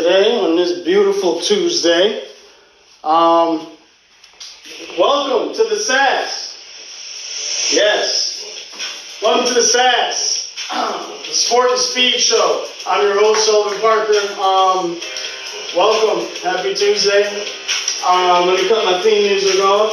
today on this beautiful Tuesday. Welcome to the SASS. Yes. Welcome to the SASS, the Sport and Speed Show. I'm your host, Sullivan Parker. Welcome. Happy Tuesday. Let me cut my theme music off.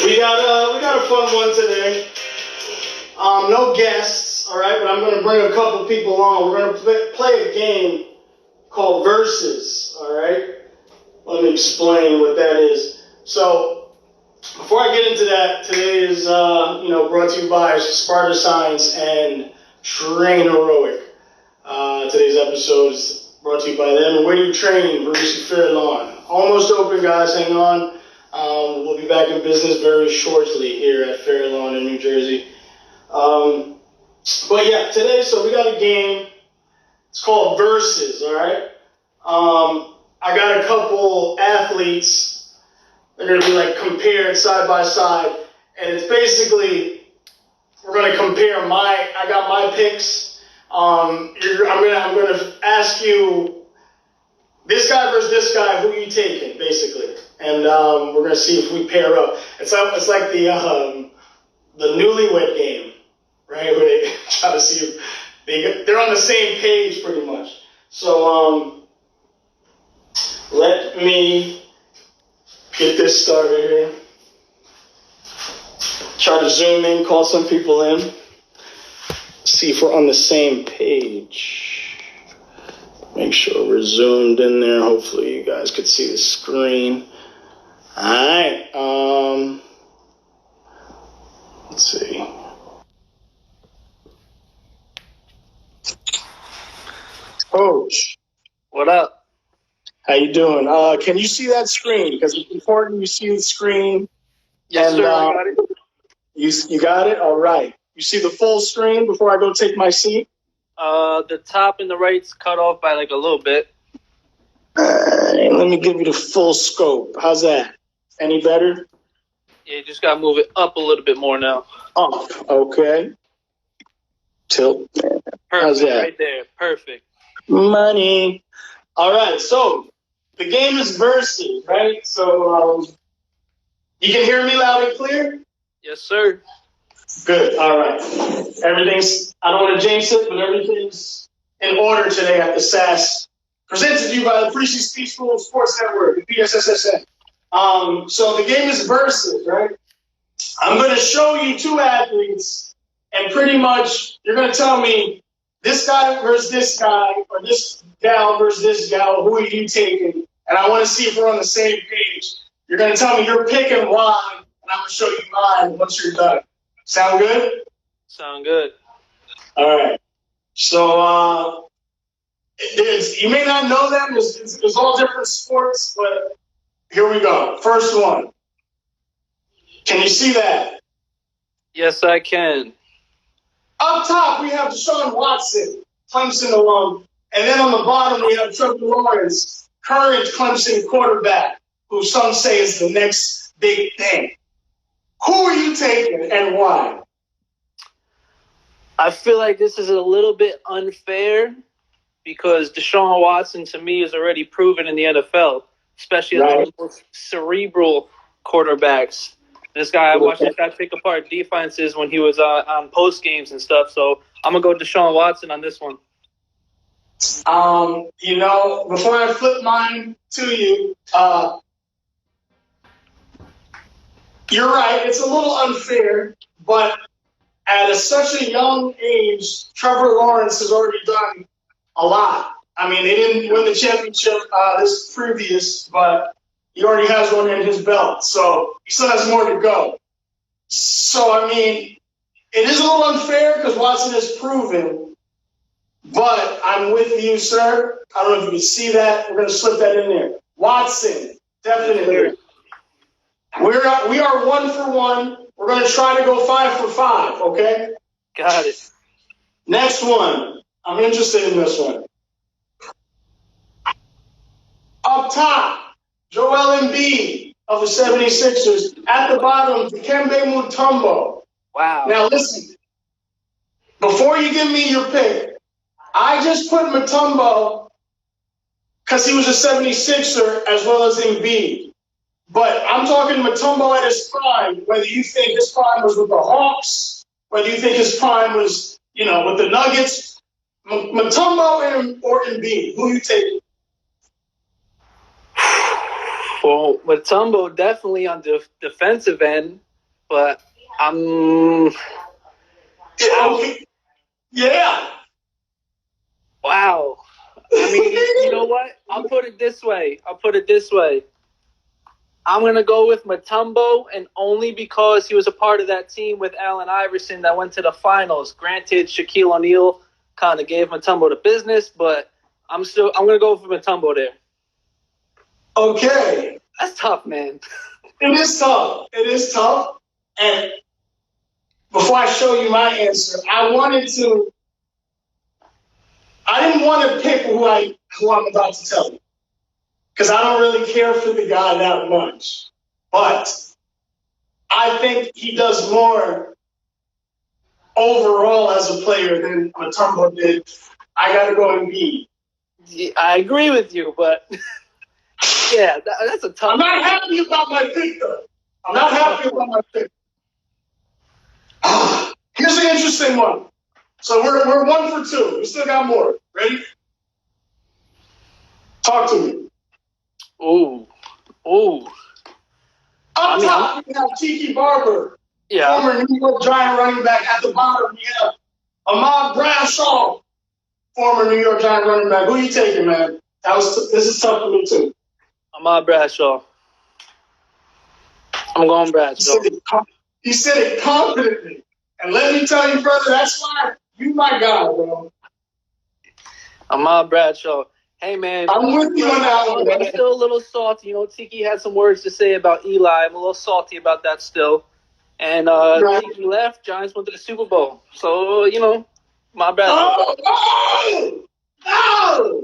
We got a fun one today. No guests, all right, but I'm going to bring a couple people on. We're going to play a game called Versus, all right? Let me explain what that is. So, before I get into that, today is, brought to you by Sparta Science and Train Heroic. Today's episode is brought to you by them. And where you training, Parisi Fair Lawn. Almost open, guys. Hang on. We'll be back in business very shortly here at Fair Lawn in New Jersey. But yeah, today, so we got a game. It's called Versus, all right? I got a couple athletes. They're going to be like compared side by side. And it's basically, we're going to compare I got my picks. I'm going to ask you, this guy versus this guy, who are you taking, basically? And we're going to see if we pair up. It's like the newlywed game, right? Where they try to see if they're on the same page, pretty much. So let me get this started here. Try to zoom in, call some people in. See if we're on the same page. Make sure we're zoomed in there. Hopefully you guys could see the screen. All right. Let's see. Coach, what up? How you doing? Can you see that screen? Because it's important you see the screen. Yes, sir. I got it. You got it? All right. You see the full screen before I go take my seat? The top and the right's cut off by like a little bit. Let me give you the full scope. How's that? Any better? Yeah, you just gotta move it up a little bit more now. Up. Okay. Tilt. Perfect. How's that? Right there. Perfect. Money. All right. So the game is Versus, right? So you can hear me loud and clear? Yes, sir. Good. All right. I don't want to jinx it, but everything's in order today at the SASS. Presented to you by the Parisi Speed School Sports Network, the PSSSN. So the game is Versus, right? I'm going to show you two athletes, and pretty much you're going to tell me this guy versus this guy, or this gal versus this gal, who are you taking? And I want to see if we're on the same page. You're going to tell me your pick and why, and I'm going to show you mine once you're done. Sound good? Sound good. All right. So you may not know them. There's all different sports, but here we go. First one. Can you see that? Yes, I can. Up top, we have Deshaun Watson, Clemson alum. And then on the bottom, we have Trevor Lawrence, current Clemson quarterback, who some say is the next big thing. Who are you taking and why? I feel like this is a little bit unfair because Deshaun Watson, to me, is already proven in the NFL, especially as the most cerebral quarterbacks. This guy, I watched this guy pick apart defenses when he was on post games and stuff. So I'm gonna go Deshaun Watson on this one. Before I flip mine to you, you're right. It's a little unfair, but at such a young age, Trevor Lawrence has already done a lot. I mean, they didn't win the championship this previous, but he already has one in his belt. So he still has more to go. So, I mean, it is a little unfair because Watson has proven, but I'm with you, sir. I don't know if you can see that. We're going to slip that in there. Watson, definitely. We are 1 for 1. We're going to try to go 5 for 5, okay? Got it. Next one. I'm interested in this one. Up top, Joel Embiid of the 76ers. At the bottom, Dikembe Mutombo. Wow. Now listen, before you give me your pick, I just put Mutombo because he was a 76er as well as Embiid. But I'm talking Mutombo at his prime, whether you think his prime was with the Hawks, whether you think his prime was, with the Nuggets. Mutombo or Embiid, who you take? Well, Mutombo definitely on the defensive end, but I'm... Yeah. Wow. I mean, you know what? I'll put it this way. I'm going to go with Mutombo, and only because he was a part of that team with Allen Iverson that went to the finals. Granted, Shaquille O'Neal kind of gave Mutombo the business, but I'm going to go for Mutombo there. Okay. That's tough, man. It is tough. And before I show you my answer, I didn't want to pick who I'm about to tell you, because I don't really care for the guy that much. But I think he does more overall as a player than Mutombo did. I got to go Embiid. I agree with you, but yeah, that's a tough. I'm not happy about my pick, though. Here's an interesting one. So we're 1 for 2. We still got more. Ready? Talk to me. Ooh. Up top, we have Tiki Barber, yeah, former New York Giant running back. At the bottom, we have Ahmad Bradshaw, former New York Giant running back. Who you taking, man? This is tough for me too. Ahmad Bradshaw. I'm going Bradshaw. He said it confidently. And let me tell you, brother, that's why you my guy, bro. Ahmad Bradshaw. Hey, man. I'm with you on that one, man. I'm still a little salty. Tiki had some words to say about Eli. I'm a little salty about that still. And right. Tiki left. Giants went to the Super Bowl. So, my Bradshaw. No!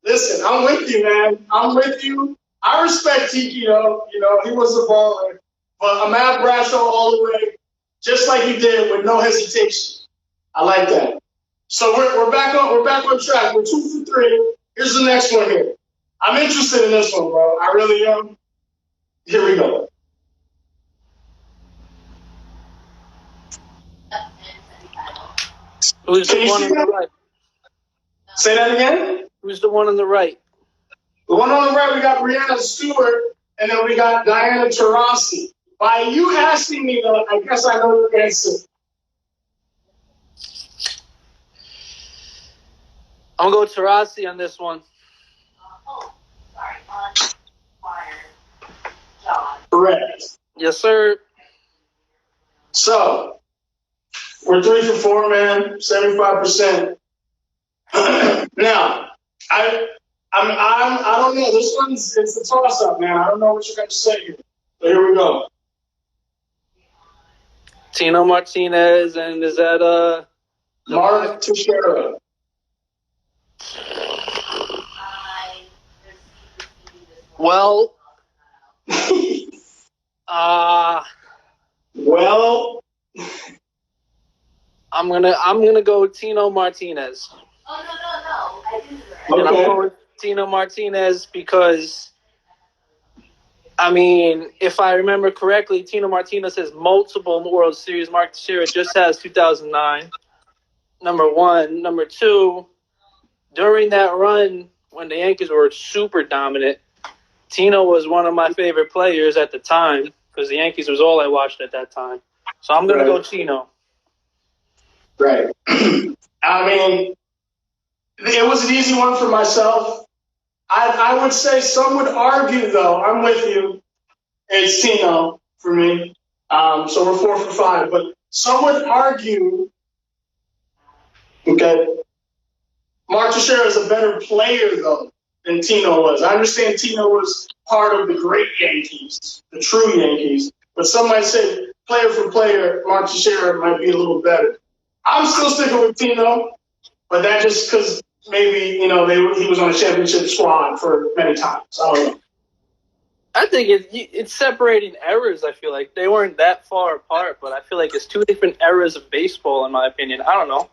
Listen, I'm with you, man. I'm with you. I respect Tiki, though. He was a baller. But Ahmad Bradshaw all the way, just like he did, with no hesitation. I like that. So we're back on track. We're 2 for 3. Here's the next one here. I'm interested in this one, bro. I really am. Here we go. Who's the one on the right? Say that again? Who's the one on the right? The one on the right, we got Breanna Stewart, and then we got Diana Taurasi. By you asking me, though, I guess I know the answer. I'm going to go Taurasi on this one. Correct. Yes, sir. So, we're 3 for 4, man. 75%. Now, I don't know. This one's it's a toss-up, man. I don't know what you're going to say here. So here we go. Tino Martinez, and is that Mark Teixeira. Well, well, I'm gonna go Tino Martinez. Oh no! I didn't. And I'm going with Tino Martinez because, I mean, if I remember correctly, Tino Martinez has multiple World Series. Mark Teixeira just has 2009. Number one. Number two, during that run when the Yankees were super dominant, Tino was one of my favorite players at the time because the Yankees was all I watched at that time. So I'm going to go Tino. Right. I mean, it was an easy one for myself. I would say some would argue, though, I'm with you, it's Tino for me. So we're 4 for 5. But some would argue, okay, Mark Teixeira is a better player, though, than Tino was. I understand Tino was part of the great Yankees, the true Yankees. But some might say, player for player, Mark Teixeira might be a little better. I'm still sticking with Tino, but that just because maybe, he was on a championship squad for many times. I don't know. I think it's separating eras, I feel like. They weren't that far apart, but I feel like it's two different eras of baseball, in my opinion. I don't know.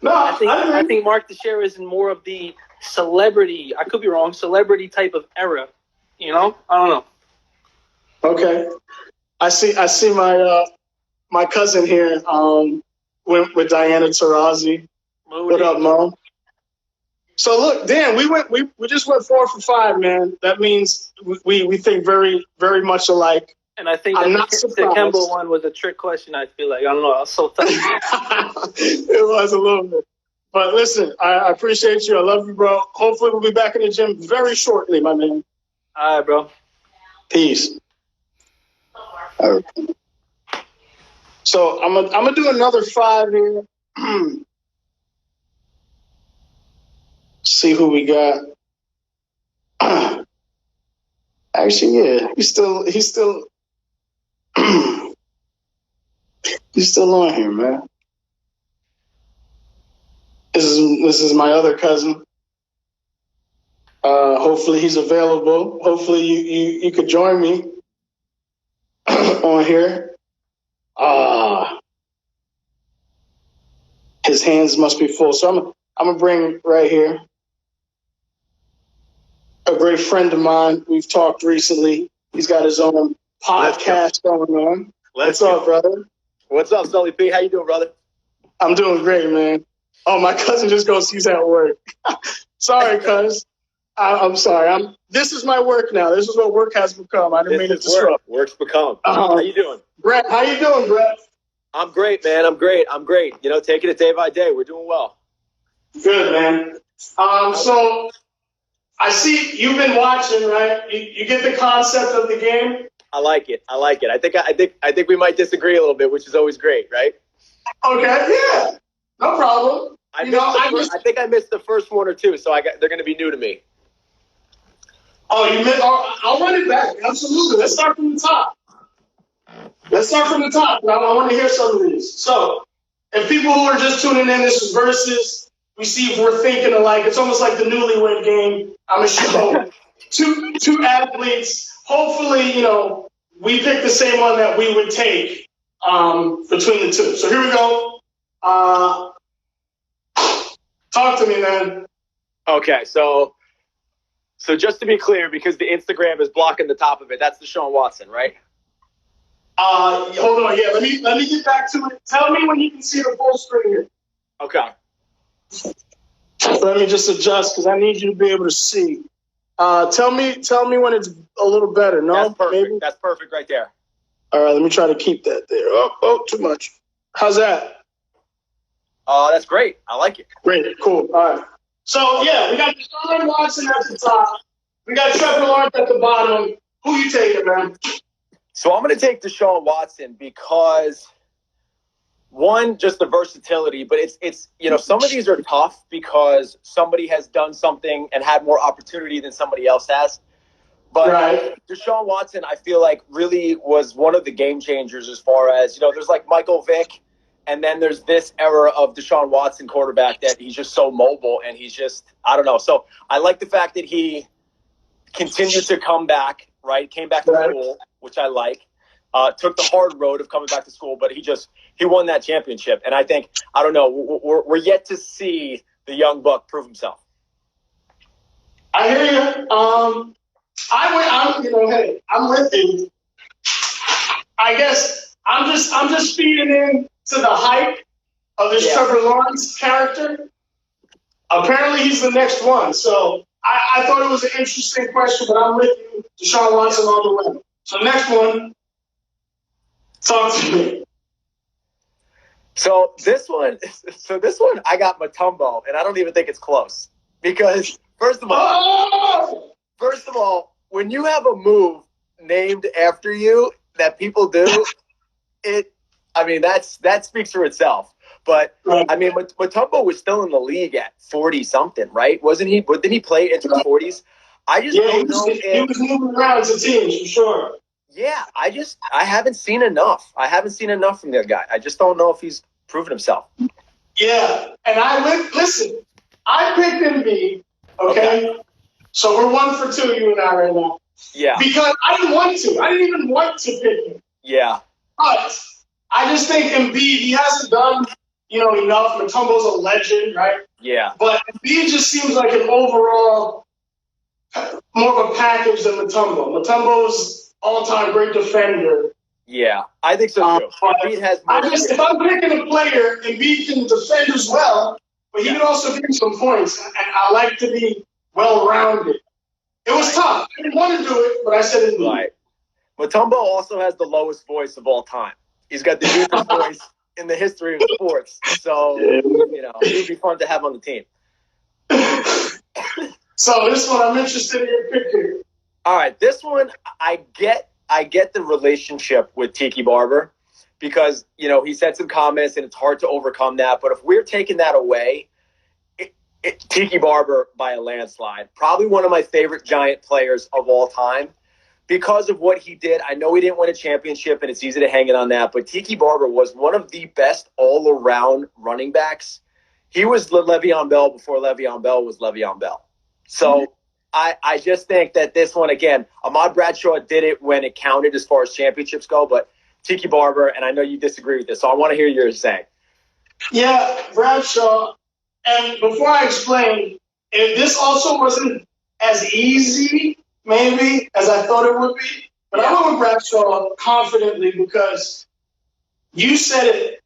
No, I think Mark Teixeira is in more of the celebrity. I could be wrong. Celebrity type of era. You know, I don't know. Okay. I see my cousin here went with Diana Taurasi. What up, Mo? So look, Dan, we just went 4 for 5, man. That means we think very, very much alike. And I think I'm that not the surprised. Kemba one was a trick question. I feel like I don't know. I was so tough. It was a little bit. But listen, I appreciate you. I love you, bro. Hopefully we'll be back in the gym very shortly, my man. All right, bro. Peace. All right. So I'm gonna do another 5 here. See who we got. Actually, yeah, he's still he's still on here, man. This is my other cousin. Hopefully he's available. Hopefully you could join me on here. His hands must be full. So I'm gonna bring right here a great friend of mine. We've talked recently. He's got his own podcast going on. What's up, brother? What's up, Sully P? How you doing, brother? I'm doing great, man. Oh, my cousin just goes, he's at work. Sorry, cuz. I'm sorry. This is my work now. This is what work has become. I didn't mean to disrupt. Work's become. How you doing? Brett, how you doing, Brett? I'm great, man. I'm great. You know, taking it day by day. We're doing well. Good, man. So I see you've been watching, right? You get the concept of the game? I like it. I think we might disagree a little bit, which is always great, right? Okay, yeah. No problem. I think I missed the first one or two, so they're going to be new to me. Oh, you missed? I'll run it back. Absolutely. Let's start from the top. I want to hear some of these. So, if people who are just tuning in, this is Versus. We see if we're thinking alike. It's almost like the newlywed game. I'm going to show two athletes. Hopefully, we pick the same one that we would take between the two. So here we go. Talk to me, man. Okay, so just to be clear, because the Instagram is blocking the top of it, that's Deshaun Watson, right? Hold on. Yeah, let me get back to it. Tell me when you can see the full screen here. Okay. Let me just adjust because I need you to be able to see. Tell me when it's a little better. No, that's perfect. Maybe? That's perfect right there. All right, let me try to keep that there. Oh, too much. How's that? That's great. I like it. Great, cool. All right. So yeah, we got Deshaun Watson at the top. We got Trevor Lawrence at the bottom. Who you taking, man? So I'm going to take Deshaun Watson because, one, just the versatility, but it's some of these are tough because somebody has done something and had more opportunity than somebody else has. But right. Deshaun Watson, I feel like, really was one of the game changers as far as, there's like Michael Vick, and then there's this era of Deshaun Watson quarterback that he's just so mobile and he's just, I don't know. So I like the fact that he continued to come back, right? Came back to school, which I like. Took the hard road of coming back to school, but he won that championship. And I think, I don't know, we're yet to see the young buck prove himself. I hear you. Hey, I'm with you. I guess I'm just feeding in to the hype of this Trevor Lawrence character. Apparently he's the next one. So I thought it was an interesting question, but I'm with you. Deshaun Watson all the way. So next one. Talk to me. So this one, I got Matumbo, and I don't even think it's close. Because, first of all, when you have a move named after you that people do, that speaks for itself. But, Matumbo was still in the league at 40-something, right? Wasn't he? Didn't he play into the 40s? I just don't know if he was moving around to teams, for sure. Yeah, I haven't seen enough. I haven't seen enough from that guy. I just don't know if he's proven himself. Yeah, and I picked MB, okay? So we're 1 for 2, you and I right now. Yeah. Because I didn't even want to pick him. Yeah. But I just think Embiid, he hasn't done enough. Mutombo's a legend, right? Yeah. But Embiid just seems like an overall more of a package than Mutombo. Mutombo's all-time great defender. Yeah, I think so too. Embiid has more if I'm picking a player, Embiid can defend as well, but he can also give me some points. And I like to be well-rounded. It was tough. I didn't want to do it, but I said Embiid. Right. Mutombo also has the lowest voice of all time. He's got the deepest voice in the history of sports. So, it would be fun to have on the team. So this one, I'm interested in your pick here. All right, this one, I get the relationship with Tiki Barber because, he said some comments and it's hard to overcome that. But if we're taking that away, Tiki Barber by a landslide. Probably one of my favorite Giant players of all time because of what he did. I know he didn't win a championship and it's easy to hang it on that, but Tiki Barber was one of the best all-around running backs. He was Le'Veon Bell before Le'Veon Bell was Le'Veon Bell. So I just think that this one, again, Ahmad Bradshaw did it when it counted as far as championships go, but Tiki Barber, and I know you disagree with this, so I want to hear yours saying. Yeah, Bradshaw. And before I explain, if this also wasn't as easy, maybe, as I thought it would be, but I went with Bradshaw confidently because you said it.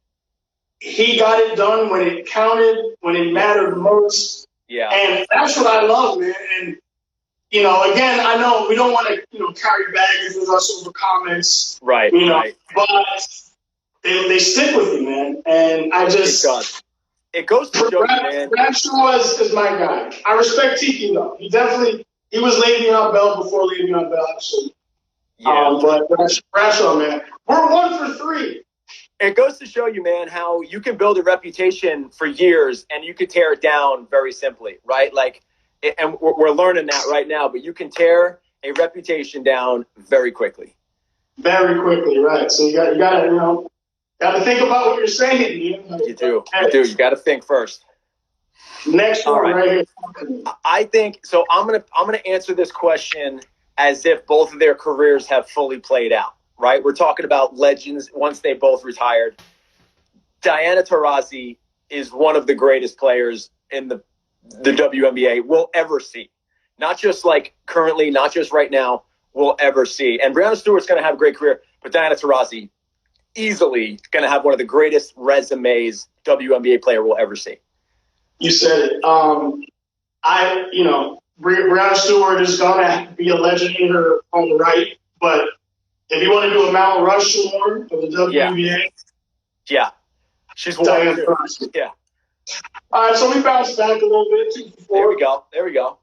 He got it done when it counted, when it mattered most. Yeah. And that's what I love, man. And, again, I know we don't want to, carry baggage with us over comments. Right, right. But they stick with you, man. And I just... It goes to show you, man. Bradshaw is my guy. I respect Tiki, though. He was Le'Veon Bell before Le'Veon Bell, absolutely. Yeah. But Bradshaw, man. We're 1 for 3. It goes to show you, man, how you can build a reputation for years and you could tear it down very simply, right? And we're learning that right now, but you can tear a reputation down very quickly. Very quickly, right. So you got to think about what you're saying. You do. You got to think first. Next one, right here. I think so. I'm gonna answer this question as if both of their careers have fully played out. Right? We're talking about legends once they both retired. Diana Taurasi is one of the greatest players in the WNBA we'll ever see. Not just currently, not just right now, we'll ever see. And Breanna Stewart's going to have a great career, but Diana Taurasi easily going to have one of the greatest resumes WNBA player will ever see. You said it. Breanna Stewart is going to be a legend in her own right, but if you want to do a Mount Rushmore for the WNBA, yeah, she's one. Yeah. All right, so we bounced back a little bit. 2 for 4. There we go.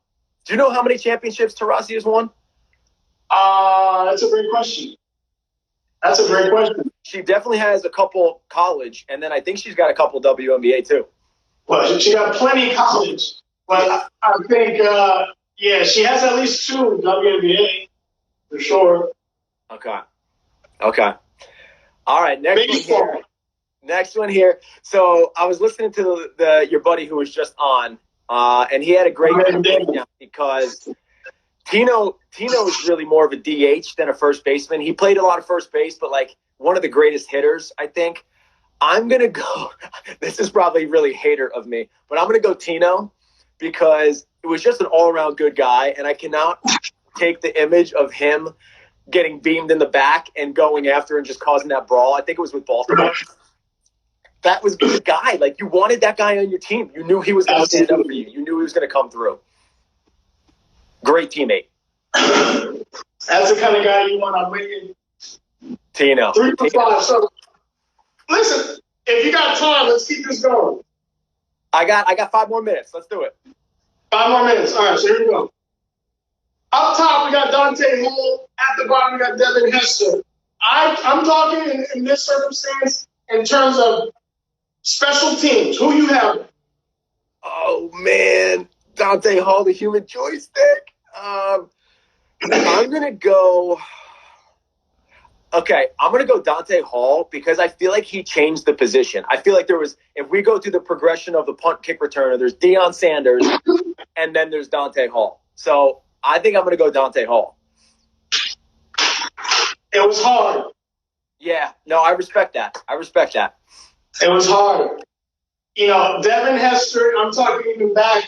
Do you know how many championships Taurasi has won? That's a great question. She definitely has a couple college, and then I think she's got a couple WNBA too. Well, she got plenty college, but I think, she has at least 2 WNBA for sure. Okay. All right, next one here. So I was listening to your buddy who was just on, and he had a great breakdown because Tino is really more of a DH than a first baseman. He played a lot of first base, but one of the greatest hitters, I think. I'm going to go, this is probably really hater of me, but I'm going to go Tino because it was just an all-around good guy, and I cannot take the image of him getting beamed in the back and going after and just causing that brawl. I think it was with Baltimore. That was a good guy. You wanted that guy on your team. You knew he was going to stand up for you. You knew he was going to come through. Great teammate. That's the kind of guy you want on winning. Tino. 3 for 5. So, listen, if you got time, let's keep this going. I got 5 more minutes. Let's do it. 5 more minutes. All right, so here we go. Up top, we got Dante Hall. At the bottom, we got Devin Hester. I'm talking in this circumstance in terms of special teams. Who you have? Oh, man. Dante Hall, the human joystick. I'm going to go... Okay, I'm going to go Dante Hall because I feel like he changed the position. I feel like if we go through the progression of the punt kick returner, there's Deion Sanders, and then there's Dante Hall. So I think I'm going to go Dante Hall. It was hard. Yeah, no, I respect that. It was hard. Devin Hester, I'm talking even back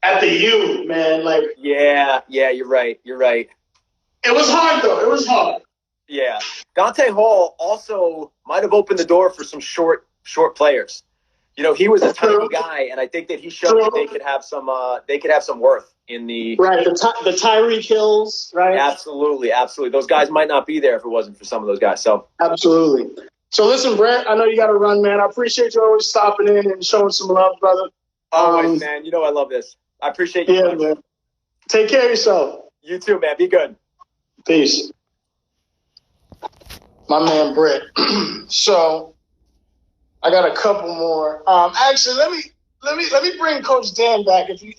at the U, man. Like, Yeah, you're right. it was hard, though. It was hard. Yeah. Dante Hall also might have opened the door for some short players. He was a tiny guy, and I think that he showed that they could have some worth in the right. The Tyreek Hills, right? Absolutely. Those guys might not be there if it wasn't for some of those guys. So absolutely. So listen, Brett, I know you got to run, man. I appreciate you always stopping in and showing some love, brother. Always, man. I love this. I appreciate you. Yeah, man. Take care of yourself. You too, man. Be good. Peace. My man Brett. So I got a couple more. Actually, let me bring Coach Dan back if you